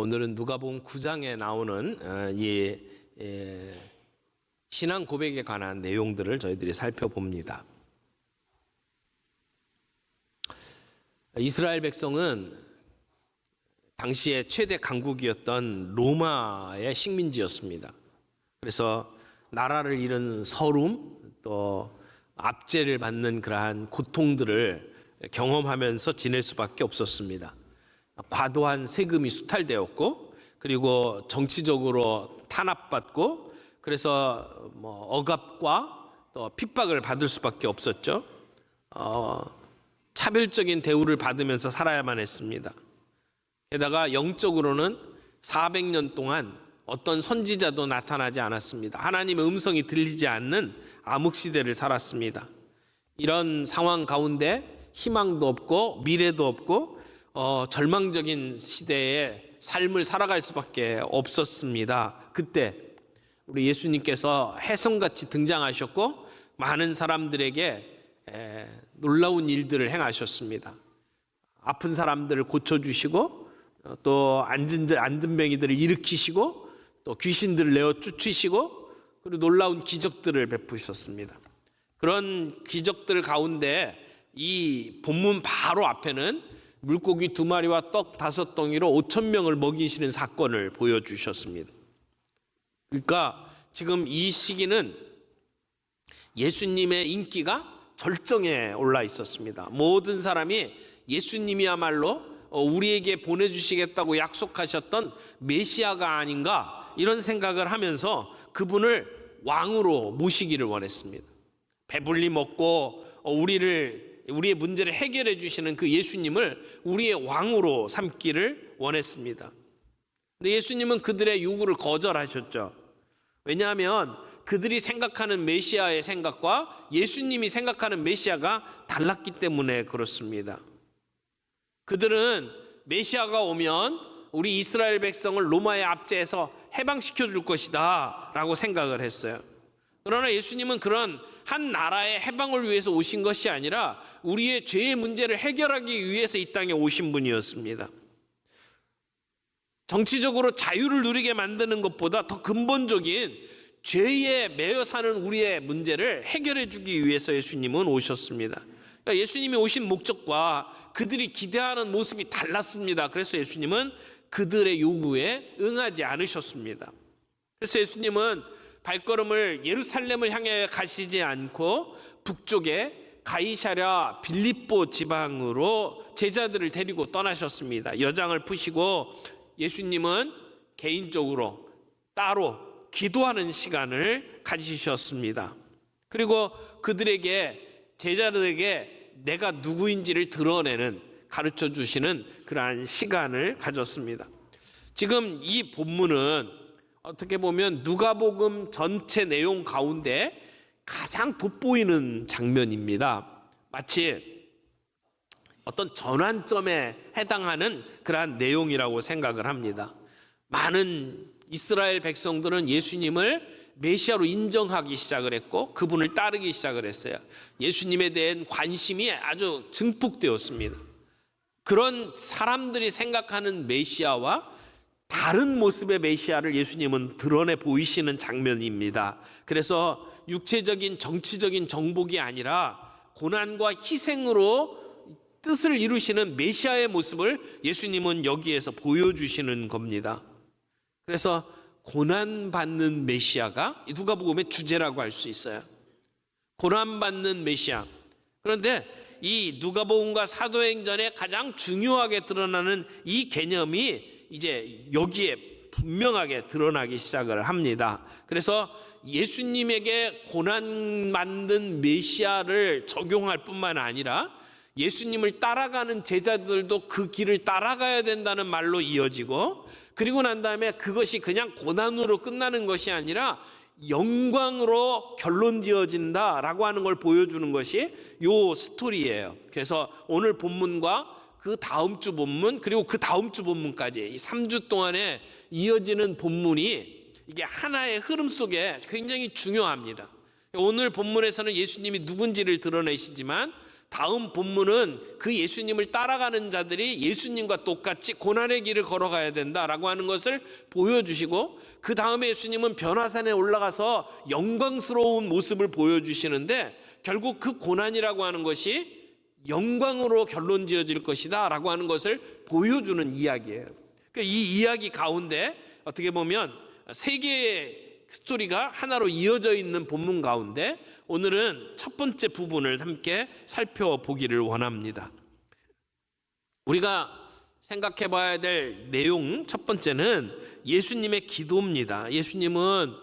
오늘은 누가복음 9장에 나오는 이 신앙 고백에 관한 내용들을 저희들이 살펴봅니다. 이스라엘 백성은 당시에 최대 강국이었던 로마의 식민지였습니다. 그래서 나라를 잃은 서름, 또 압제를 받는 그러한 고통들을 경험하면서 지낼 수밖에 없었습니다. 과도한 세금이 수탈되었고, 그리고 정치적으로 탄압받고, 그래서 억압과 또 핍박을 받을 수밖에 없었죠. 차별적인 대우를 받으면서 살아야만 했습니다. 게다가 영적으로는 400년 동안 어떤 선지자도 나타나지 않았습니다. 하나님의 음성이 들리지 않는 암흑시대를 살았습니다. 이런 상황 가운데 희망도 없고 미래도 없고 절망적인 시대에 삶을 살아갈 수밖에 없었습니다. 그때 우리 예수님께서 혜성같이 등장하셨고 많은 사람들에게 놀라운 일들을 행하셨습니다. 아픈 사람들을 고쳐주시고 또 앉은 뱅이들을 일으키시고 또 귀신들을 내어 쫓으시고 그리고 놀라운 기적들을 베푸셨습니다. 그런 기적들 가운데 이 본문 바로 앞에는 물고기 2마리와 떡 5덩이로 5,000명을 먹이시는 사건을 보여주셨습니다. 그러니까 지금 이 시기는 예수님의 인기가 절정에 올라 있었습니다. 모든 사람이 예수님이야말로 우리에게 보내주시겠다고 약속하셨던 메시아가 아닌가 이런 생각을 하면서 그분을 왕으로 모시기를 원했습니다. 배불리 먹고 우리의 문제를 해결해 주시는 그 예수님을 우리의 왕으로 삼기를 원했습니다. 근데 예수님은 그들의 요구를 거절하셨죠. 왜냐하면 그들이 생각하는 메시아의 생각과 예수님이 생각하는 메시아가 달랐기 때문에 그렇습니다. 그들은 메시아가 오면 우리 이스라엘 백성을 로마의 압제에서 해방시켜 줄 것이다 라고 생각을 했어요. 그러나 예수님은 그런 한 나라의 해방을 위해서 오신 것이 아니라 우리의 죄의 문제를 해결하기 위해서 이 땅에 오신 분이었습니다. 정치적으로 자유를 누리게 만드는 것보다 더 근본적인 죄에 매여 사는 우리의 문제를 해결해 주기 위해서 예수님은 오셨습니다. 그러니까 예수님이 오신 목적과 그들이 기대하는 모습이 달랐습니다. 그래서 예수님은 그들의 요구에 응하지 않으셨습니다. 그래서 예수님은 발걸음을 예루살렘을 향해 가시지 않고 북쪽에 가이사랴 빌립보 지방으로 제자들을 데리고 떠나셨습니다. 여장을 푸시고 예수님은 개인적으로 따로 기도하는 시간을 가지셨습니다. 그리고 제자들에게 내가 누구인지를 드러내는 가르쳐 주시는 그러한 시간을 가졌습니다. 지금 이 본문은 어떻게 보면 누가복음 전체 내용 가운데 가장 돋보이는 장면입니다. 마치 어떤 전환점에 해당하는 그러한 내용이라고 생각을 합니다. 많은 이스라엘 백성들은 예수님을 메시아로 인정하기 시작을 했고 그분을 따르기 시작을 했어요. 예수님에 대한 관심이 아주 증폭되었습니다. 그런 사람들이 생각하는 메시아와 다른 모습의 메시아를 예수님은 드러내 보이시는 장면입니다. 그래서 육체적인 정치적인 정복이 아니라 고난과 희생으로 뜻을 이루시는 메시아의 모습을 예수님은 여기에서 보여주시는 겁니다. 그래서 고난받는 메시아가 누가복음의 주제라고 할 수 있어요. 고난받는 메시아. 그런데 이 누가복음과 사도행전에 가장 중요하게 드러나는 이 개념이 이제 여기에 분명하게 드러나기 시작을 합니다. 그래서 예수님에게 고난받는 메시아를 적용할 뿐만 아니라 예수님을 따라가는 제자들도 그 길을 따라가야 된다는 말로 이어지고, 그리고 난 다음에 그것이 그냥 고난으로 끝나는 것이 아니라 영광으로 결론 지어진다라고 하는 걸 보여주는 것이 요 스토리예요. 그래서 오늘 본문과 그 다음 주 본문 그리고 그 다음 주 본문까지 이 3주 동안에 이어지는 본문이 이게 하나의 흐름 속에 굉장히 중요합니다. 오늘 본문에서는 예수님이 누군지를 드러내시지만 다음 본문은 그 예수님을 따라가는 자들이 예수님과 똑같이 고난의 길을 걸어가야 된다라고 하는 것을 보여주시고, 그 다음에 예수님은 변화산에 올라가서 영광스러운 모습을 보여주시는데, 결국 그 고난이라고 하는 것이 영광으로 결론 지어질 것이다 라고 하는 것을 보여주는 이야기예요. 이 이야기 가운데 어떻게 보면 세 개의 스토리가 하나로 이어져 있는 본문 가운데 오늘은 첫 번째 부분을 함께 살펴보기를 원합니다. 우리가 생각해 봐야 될 내용 첫 번째는 예수님의 기도입니다. 예수님은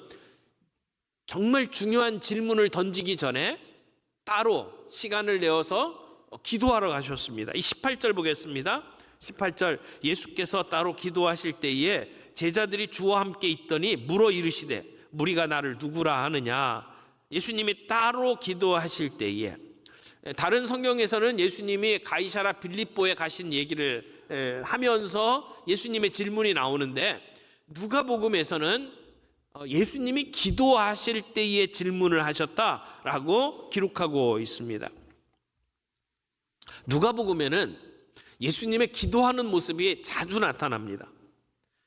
정말 중요한 질문을 던지기 전에 따로 시간을 내어서 기도하러 가셨습니다. 이 18절 보겠습니다. 18절, 예수께서 따로 기도하실 때에 제자들이 주와 함께 있더니 물어 이르시되 무리가 나를 누구라 하느냐. 예수님이 따로 기도하실 때에, 다른 성경에서는 예수님이 가이사랴 빌립보에 가신 얘기를 하면서 예수님의 질문이 나오는데, 누가복음에서는 예수님이 기도하실 때에 질문을 하셨다라고 기록하고 있습니다. 누가복음에는 예수님의 기도하는 모습이 자주 나타납니다.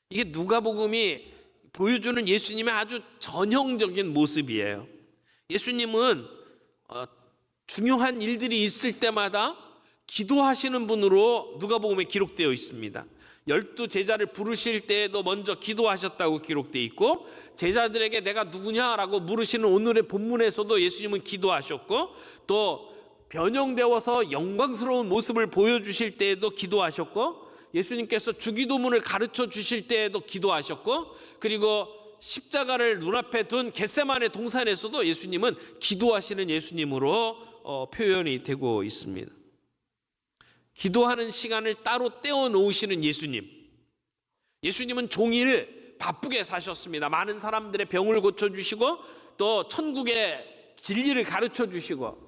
이게 누가복음이 보여주는 예수님의 아주 전형적인 모습이에요. 예수님은 중요한 일들이 있을 때마다 기도하시는 분으로 누가복음에 기록되어 있습니다. 12 제자를 부르실 때에도 먼저 기도하셨다고 기록되어 있고, 제자들에게 내가 누구냐라고 물으시는 오늘의 본문에서도 예수님은 기도하셨고, 또 변형되어서 영광스러운 모습을 보여주실 때에도 기도하셨고, 예수님께서 주기도문을 가르쳐 주실 때에도 기도하셨고, 그리고 십자가를 눈앞에 둔 겟세마네 동산에서도 예수님은 기도하시는 예수님으로 표현이 되고 있습니다. 기도하는 시간을 따로 떼어 놓으시는 예수님. 예수님은 종일 바쁘게 사셨습니다. 많은 사람들의 병을 고쳐주시고, 또 천국의 진리를 가르쳐 주시고,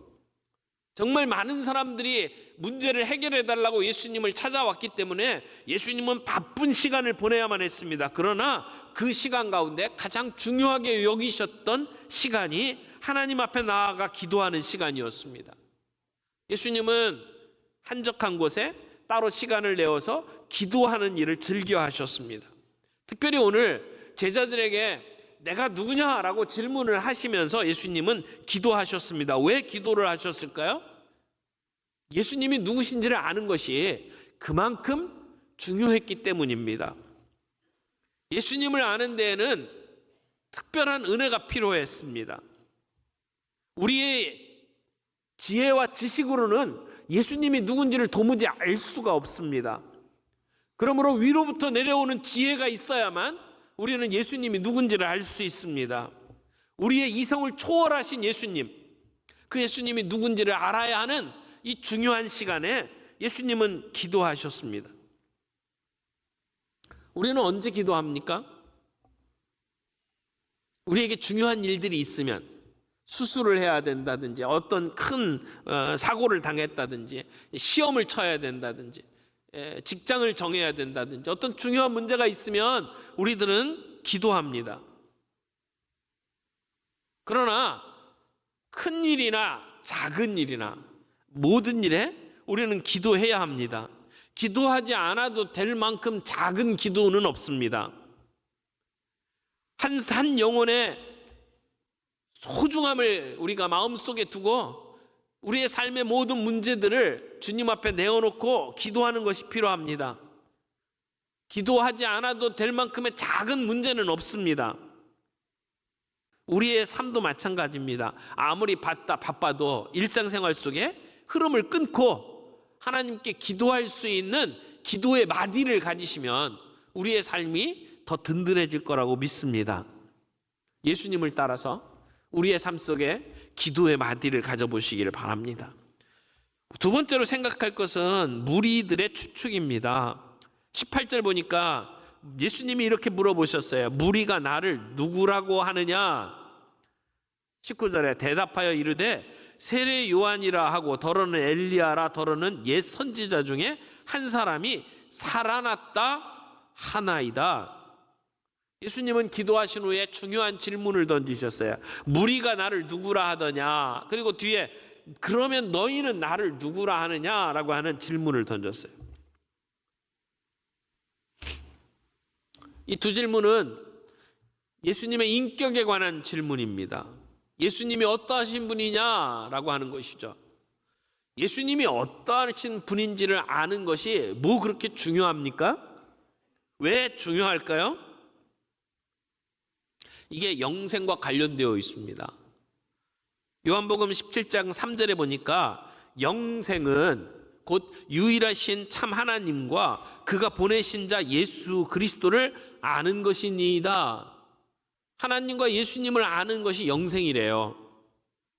정말 많은 사람들이 문제를 해결해 달라고 예수님을 찾아왔기 때문에 예수님은 바쁜 시간을 보내야만 했습니다. 그러나 그 시간 가운데 가장 중요하게 여기셨던 시간이 하나님 앞에 나아가 기도하는 시간이었습니다. 예수님은 한적한 곳에 따로 시간을 내어서 기도하는 일을 즐겨 하셨습니다. 특별히 오늘 제자들에게 내가 누구냐라고 질문을 하시면서 예수님은 기도하셨습니다. 왜 기도를 하셨을까요? 예수님이 누구신지를 아는 것이 그만큼 중요했기 때문입니다. 예수님을 아는 데에는 특별한 은혜가 필요했습니다. 우리의 지혜와 지식으로는 예수님이 누군지를 도무지 알 수가 없습니다. 그러므로 위로부터 내려오는 지혜가 있어야만 우리는 예수님이 누군지를 알 수 있습니다. 우리의 이성을 초월하신 예수님, 그 예수님이 누군지를 알아야 하는 이 중요한 시간에 예수님은 기도하셨습니다. 우리는 언제 기도합니까? 우리에게 중요한 일들이 있으면, 수술을 해야 된다든지, 어떤 큰 사고를 당했다든지, 시험을 쳐야 된다든지, 직장을 정해야 된다든지, 어떤 중요한 문제가 있으면 우리들은 기도합니다. 그러나 큰 일이나 작은 일이나 모든 일에 우리는 기도해야 합니다. 기도하지 않아도 될 만큼 작은 기도는 없습니다. 한 영혼의 소중함을 우리가 마음속에 두고 우리의 삶의 모든 문제들을 주님 앞에 내어놓고 기도하는 것이 필요합니다. 기도하지 않아도 될 만큼의 작은 문제는 없습니다. 우리의 삶도 마찬가지입니다. 아무리 바빠도 일상생활 속에 흐름을 끊고 하나님께 기도할 수 있는 기도의 마디를 가지시면 우리의 삶이 더 든든해질 거라고 믿습니다. 예수님을 따라서 우리의 삶 속에 기도의 마디를 가져보시기를 바랍니다. 두 번째로 생각할 것은 무리들의 추측입니다. 18절 보니까 예수님이 이렇게 물어보셨어요. 무리가 나를 누구라고 하느냐? 19절에 대답하여 이르되 세례 요한이라 하고 더러는 엘리야라, 더러는 옛 선지자 중에 한 사람이 살아났다 하나이다. 예수님은 기도하신 후에 중요한 질문을 던지셨어요. 무리가 나를 누구라 하더냐? 그리고 뒤에 그러면 너희는 나를 누구라 하느냐라고 하는 질문을 던졌어요. 이 두 질문은 예수님의 인격에 관한 질문입니다. 예수님이 어떠하신 분이냐라고 하는 것이죠. 예수님이 어떠하신 분인지를 아는 것이 뭐 그렇게 중요합니까? 왜 중요할까요? 이게 영생과 관련되어 있습니다. 요한복음 17장 3절에 보니까 영생은 곧 유일하신 참 하나님과 그가 보내신 자 예수 그리스도를 아는 것이니이다. 하나님과 예수님을 아는 것이 영생이래요.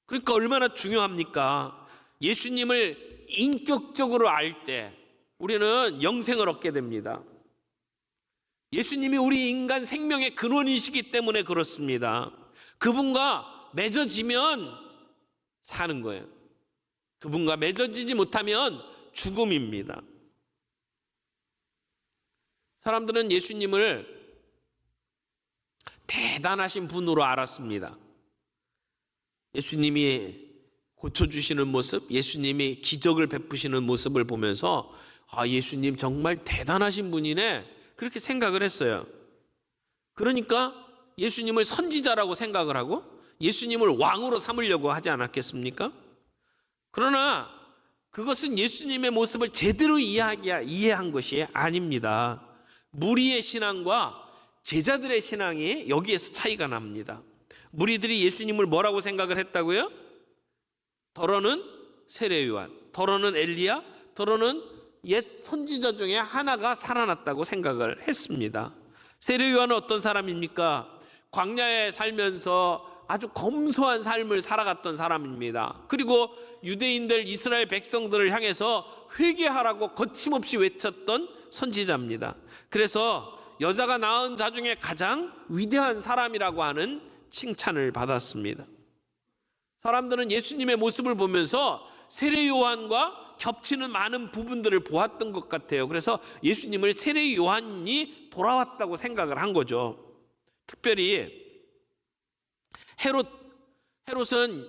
그러니까 얼마나 중요합니까? 예수님을 인격적으로 알 때 우리는 영생을 얻게 됩니다. 예수님이 우리 인간 생명의 근원이시기 때문에 그렇습니다. 그분과 맺어지면 사는 거예요. 그분과 맺어지지 못하면 죽음입니다. 사람들은 예수님을 대단하신 분으로 알았습니다. 예수님이 고쳐주시는 모습, 예수님이 기적을 베푸시는 모습을 보면서 예수님 정말 대단하신 분이네, 그렇게 생각을 했어요. 그러니까 예수님을 선지자라고 생각을 하고 예수님을 왕으로 삼으려고 하지 않았겠습니까? 그러나 그것은 예수님의 모습을 제대로 이해한 것이 아닙니다. 무리의 신앙과 제자들의 신앙이 여기에서 차이가 납니다. 무리들이 예수님을 뭐라고 생각을 했다고요? 더러는 세례 요한, 더러는 엘리야, 더러는 옛 선지자 중에 하나가 살아났다고 생각을 했습니다. 세례 요한은 어떤 사람입니까? 광야에 살면서 아주 검소한 삶을 살아갔던 사람입니다. 그리고 유대인들, 이스라엘 백성들을 향해서 회개하라고 거침없이 외쳤던 선지자입니다. 그래서 여자가 낳은 자 중에 가장 위대한 사람이라고 하는 칭찬을 받았습니다. 사람들은 예수님의 모습을 보면서 세례 요한과 겹치는 많은 부분들을 보았던 것 같아요. 그래서 예수님을 세례 요한이 돌아왔다고 생각을 한 거죠. 특별히 헤롯은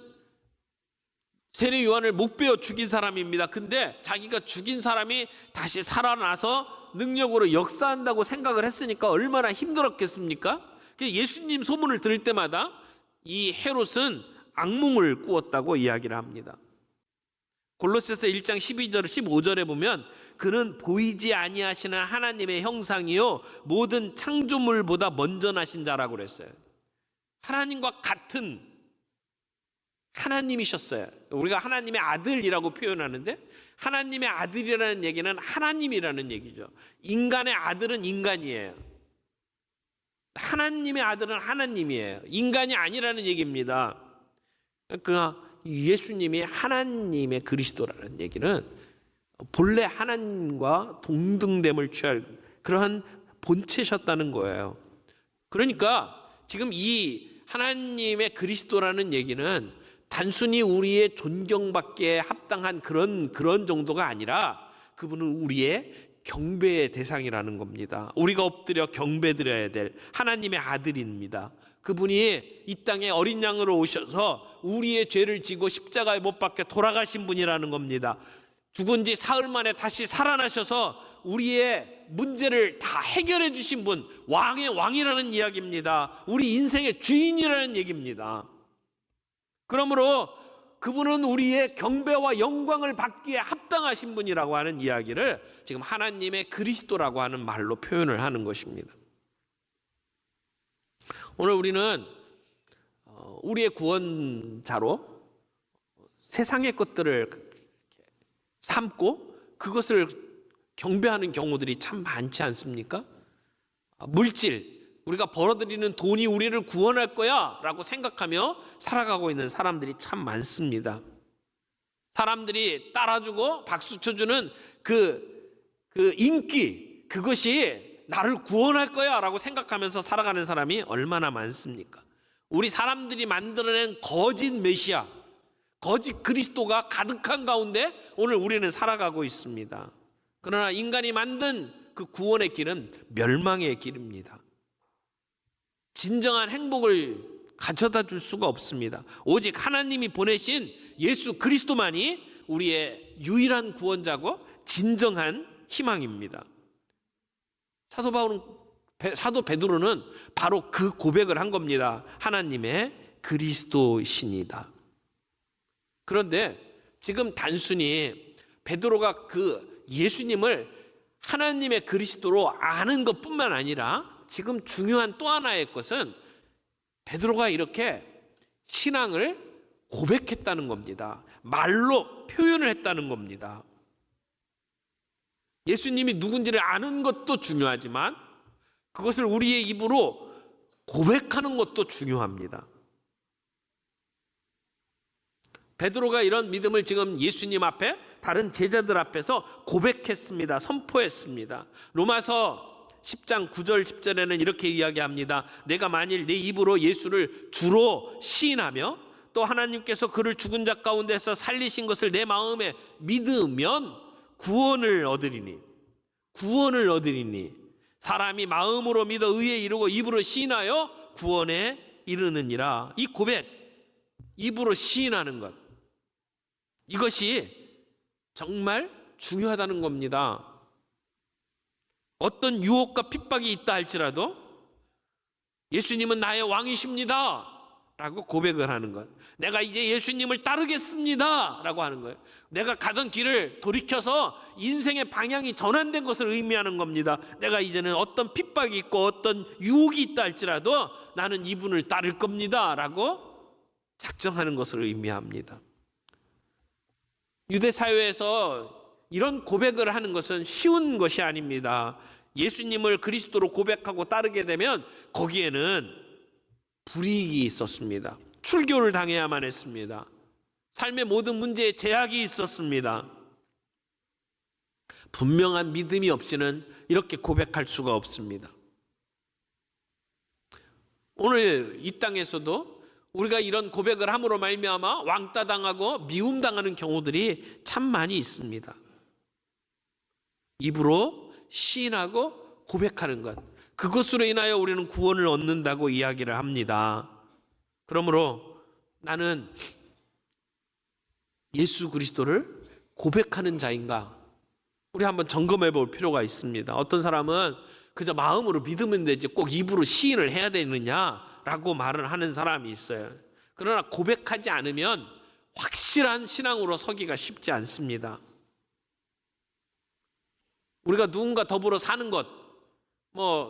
세례 요한을 못 베어 죽인 사람입니다. 근데 자기가 죽인 사람이 다시 살아나서 능력으로 역사한다고 생각을 했으니까 얼마나 힘들었겠습니까? 예수님 소문을 들을 때마다 이 헤롯은 악몽을 꾸었다고 이야기를 합니다. 골로새서 1장 12절 15절에 보면 그는 보이지 아니하시는 하나님의 형상이요 모든 창조물보다 먼저 나신 자라고 그랬어요. 하나님과 같은 하나님이셨어요. 우리가 하나님의 아들이라고 표현하는데 하나님의 아들이라는 얘기는 하나님이라는 얘기죠. 인간의 아들은 인간이에요. 하나님의 아들은 하나님이에요. 인간이 아니라는 얘기입니다. 그러니까 예수님이 하나님의 그리스도라는 얘기는 본래 하나님과 동등됨을 취할 그러한 본체셨다는 거예요. 그러니까 지금 이 하나님의 그리스도라는 얘기는 단순히 우리의 존경받기에 합당한 그런 정도가 아니라 그분은 우리의 경배의 대상이라는 겁니다. 우리가 엎드려 경배드려야 될 하나님의 아들입니다. 그분이 이 땅에 어린 양으로 오셔서 우리의 죄를 지고 십자가에 못 박혀 돌아가신 분이라는 겁니다. 죽은 지 사흘 만에 다시 살아나셔서 우리의 문제를 다 해결해 주신 분, 왕의 왕이라는 이야기입니다. 우리 인생의 주인이라는 얘기입니다. 그러므로 그분은 우리의 경배와 영광을 받기에 합당하신 분이라고 하는 이야기를 지금 하나님의 그리스도라고 하는 말로 표현을 하는 것입니다. 오늘 우리는 우리의 구원자로 세상의 것들을 삼고 그것을 경배하는 경우들이 참 많지 않습니까? 물질, 우리가 벌어들이는 돈이 우리를 구원할 거야 라고 생각하며 살아가고 있는 사람들이 참 많습니다. 사람들이 따라주고 박수 쳐주는 그 인기, 그것이 나를 구원할 거야 라고 생각하면서 살아가는 사람이 얼마나 많습니까? 우리 사람들이 만들어낸 거짓 메시아, 거짓 그리스도가 가득한 가운데 오늘 우리는 살아가고 있습니다. 그러나 인간이 만든 그 구원의 길은 멸망의 길입니다. 진정한 행복을 가져다 줄 수가 없습니다. 오직 하나님이 보내신 예수 그리스도만이 우리의 유일한 구원자고 진정한 희망입니다. 사도 베드로는 바로 그 고백을 한 겁니다. 하나님의 그리스도이시니다. 그런데 지금 단순히 베드로가 그 예수님을 하나님의 그리스도로 아는 것뿐만 아니라 지금 중요한 또 하나의 것은 베드로가 이렇게 신앙을 고백했다는 겁니다. 말로 표현을 했다는 겁니다. 예수님이 누군지를 아는 것도 중요하지만 그것을 우리의 입으로 고백하는 것도 중요합니다. 베드로가 이런 믿음을 지금 예수님 앞에 다른 제자들 앞에서 고백했습니다. 선포했습니다. 로마서 10장 9절 10절에는 이렇게 이야기합니다. 내가 만일 내 입으로 예수를 주로 시인하며 또 하나님께서 그를 죽은 자 가운데서 살리신 것을 내 마음에 믿으면 구원을 얻으리니 사람이 마음으로 믿어 의에 이르고 입으로 시인하여 구원에 이르느니라. 이 고백, 입으로 시인하는 것, 이것이 정말 중요하다는 겁니다. 어떤 유혹과 핍박이 있다 할지라도 예수님은 나의 왕이십니다 라고 고백을 하는 것, 내가 이제 예수님을 따르겠습니다 라고 하는 거예요. 내가 가던 길을 돌이켜서 인생의 방향이 전환된 것을 의미하는 겁니다. 내가 이제는 어떤 핍박이 있고 어떤 유혹이 있다 할지라도 나는 이분을 따를 겁니다 라고 작정하는 것을 의미합니다. 유대 사회에서 이런 고백을 하는 것은 쉬운 것이 아닙니다. 예수님을 그리스도로 고백하고 따르게 되면 거기에는 불이익이 있었습니다. 출교를 당해야만 했습니다. 삶의 모든 문제에 제약이 있었습니다. 분명한 믿음이 없이는 이렇게 고백할 수가 없습니다. 오늘 이 땅에서도 우리가 이런 고백을 함으로 말미암아 왕따당하고 미움당하는 경우들이 참 많이 있습니다. 입으로 시인하고 고백하는 것, 그것으로 인하여 우리는 구원을 얻는다고 이야기를 합니다. 그러므로 나는 예수 그리스도를 고백하는 자인가? 우리 한번 점검해 볼 필요가 있습니다. 어떤 사람은 그저 마음으로 믿으면 되지 꼭 입으로 시인을 해야 되느냐라고 말을 하는 사람이 있어요. 그러나 고백하지 않으면 확실한 신앙으로 서기가 쉽지 않습니다. 우리가 누군가 더불어 사는 것,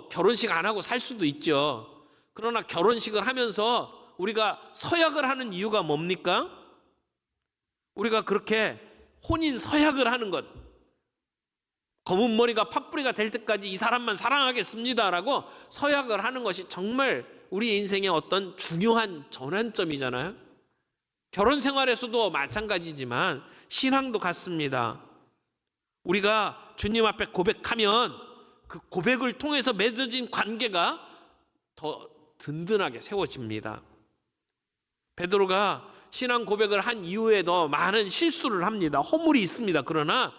결혼식 안 하고 살 수도 있죠. 그러나 결혼식을 하면서 우리가 서약을 하는 이유가 뭡니까? 우리가 그렇게 혼인 서약을 하는 것, 검은 머리가 팥뿌리가 될 때까지 이 사람만 사랑하겠습니다라고 서약을 하는 것이 정말 우리 인생의 어떤 중요한 전환점이잖아요. 결혼 생활에서도 마찬가지지만 신앙도 같습니다. 우리가 주님 앞에 고백하면 그 고백을 통해서 맺어진 관계가 더 든든하게 세워집니다. 베드로가 신앙 고백을 한 이후에도 많은 실수를 합니다. 허물이 있습니다. 그러나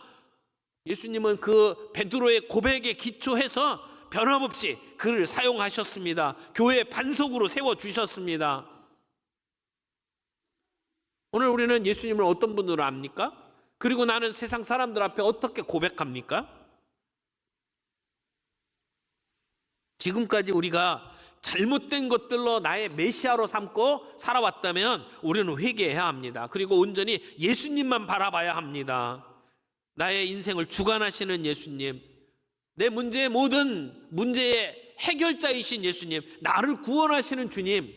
예수님은 그 베드로의 고백에 기초해서 변함없이 그를 사용하셨습니다. 교회의 반석으로 세워주셨습니다. 오늘 우리는 예수님을 어떤 분으로 압니까? 그리고 나는 세상 사람들 앞에 어떻게 고백합니까? 지금까지 우리가 잘못된 것들로 나의 메시아로 삼고 살아왔다면 우리는 회개해야 합니다. 그리고 온전히 예수님만 바라봐야 합니다. 나의 인생을 주관하시는 예수님, 내 문제의 모든 문제의 해결자이신 예수님, 나를 구원하시는 주님,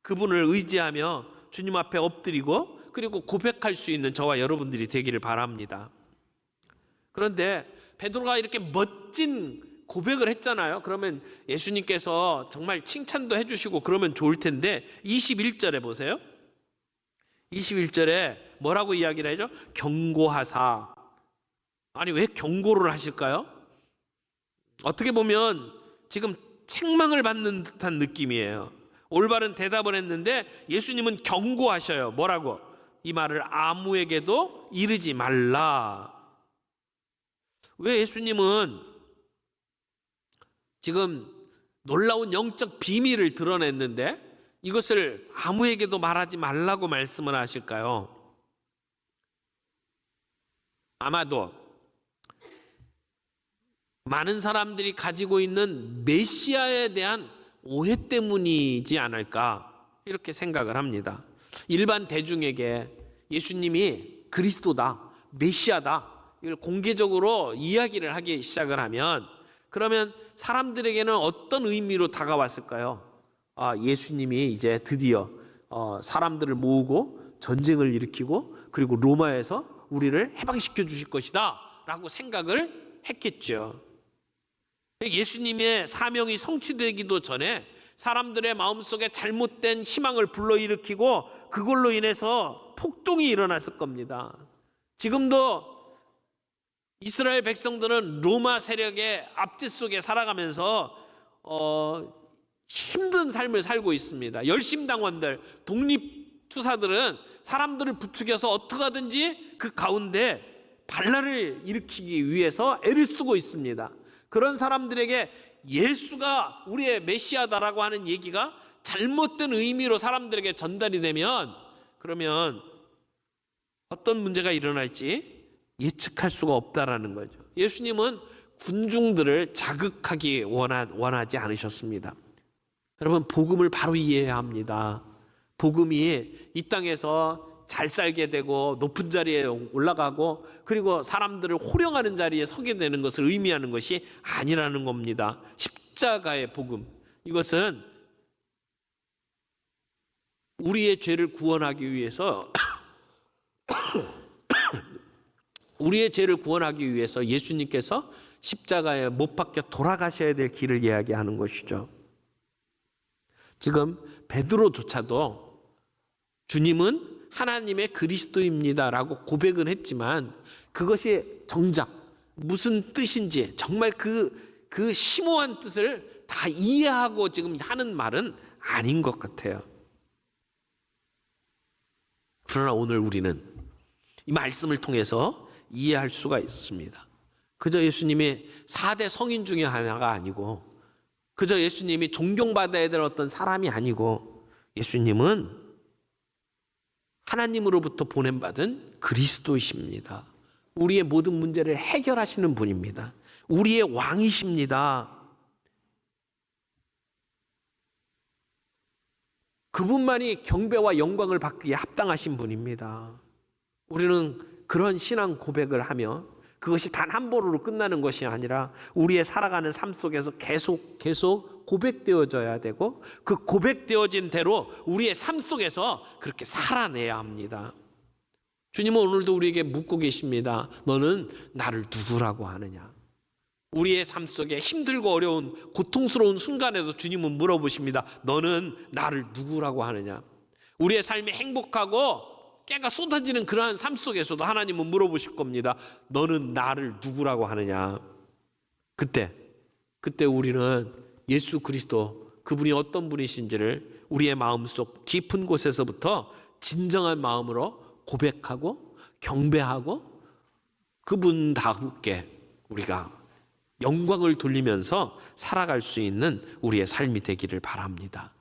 그분을 의지하며 주님 앞에 엎드리고 그리고 고백할 수 있는 저와 여러분들이 되기를 바랍니다. 그런데 베드로가 이렇게 멋진 고백을 했잖아요. 그러면 예수님께서 정말 칭찬도 해주시고 그러면 좋을 텐데 21절에 보세요. 21절에 뭐라고 이야기를 하죠? 경고하사. 아니 왜 경고를 하실까요? 어떻게 보면 지금 책망을 받는 듯한 느낌이에요. 올바른 대답을 했는데 예수님은 경고하셔요. 뭐라고? 이 말을 아무에게도 이르지 말라. 왜 예수님은 지금 놀라운 영적 비밀을 드러냈는데 이것을 아무에게도 말하지 말라고 말씀을 하실까요? 아마도 많은 사람들이 가지고 있는 메시아에 대한 오해 때문이지 않을까 이렇게 생각을 합니다. 일반 대중에게 예수님이 그리스도다, 메시아다 이걸 공개적으로 이야기를 하기 시작을 하면 그러면 사람들에게는 어떤 의미로 다가왔을까요? 예수님이 이제 드디어 사람들을 모으고 전쟁을 일으키고 그리고 로마에서 우리를 해방시켜 주실 것이다 라고 생각을 했겠죠. 예수님의 사명이 성취되기도 전에 사람들의 마음속에 잘못된 희망을 불러일으키고 그걸로 인해서 폭동이 일어났을 겁니다. 지금도 이스라엘 백성들은 로마 세력의 압제 속에 살아가면서 힘든 삶을 살고 있습니다. 열심당원들, 독립투사들은 사람들을 부추겨서 어떻게 하든지 그 가운데 반란을 일으키기 위해서 애를 쓰고 있습니다. 그런 사람들에게 예수가 우리의 메시아다라고 하는 얘기가 잘못된 의미로 사람들에게 전달이 되면 그러면 어떤 문제가 일어날지 예측할 수가 없다라는 거죠. 예수님은 군중들을 자극하기 원하지 않으셨습니다. 여러분, 복음을 바로 이해해야 합니다. 복음이 이 땅에서 잘 살게 되고 높은 자리에 올라가고 그리고 사람들을 호령하는 자리에 서게 되는 것을 의미하는 것이 아니라는 겁니다. 십자가의 복음, 이것은 우리의 죄를 구원하기 위해서 우리의 죄를 구원하기 위해서 예수님께서 십자가에 못 박혀 돌아가셔야 될 길을 이야기하는 것이죠. 지금 베드로조차도 주님은 하나님의 그리스도입니다라고 고백은 했지만 그것이 정작 무슨 뜻인지 정말 그 심오한 뜻을 다 이해하고 지금 하는 말은 아닌 것 같아요. 그러나 오늘 우리는 이 말씀을 통해서 이해할 수가 있습니다. 그저 예수님이 4대 성인 중에 하나가 아니고 그저 예수님이 존경받아야 될 어떤 사람이 아니고 예수님은 하나님으로부터 보냄받은 그리스도이십니다. 우리의 모든 문제를 해결하시는 분입니다. 우리의 왕이십니다. 그분만이 경배와 영광을 받기에 합당하신 분입니다. 우리는 그런 신앙 고백을 하며 그것이 단 한 번으로 끝나는 것이 아니라 우리의 살아가는 삶 속에서 계속 고백되어져야 되고 그 고백되어진 대로 우리의 삶 속에서 그렇게 살아내야 합니다. 주님은 오늘도 우리에게 묻고 계십니다. 너는 나를 누구라고 하느냐? 우리의 삶 속에 힘들고 어려운 고통스러운 순간에도 주님은 물어보십니다. 너는 나를 누구라고 하느냐? 우리의 삶이 행복하고 깨가 쏟아지는 그러한 삶 속에서도 하나님은 물어보실 겁니다. 너는 나를 누구라고 하느냐? 그때 우리는 예수 그리스도 그분이 어떤 분이신지를 우리의 마음속 깊은 곳에서부터 진정한 마음으로 고백하고 경배하고 그분답게 우리가 영광을 돌리면서 살아갈 수 있는 우리의 삶이 되기를 바랍니다.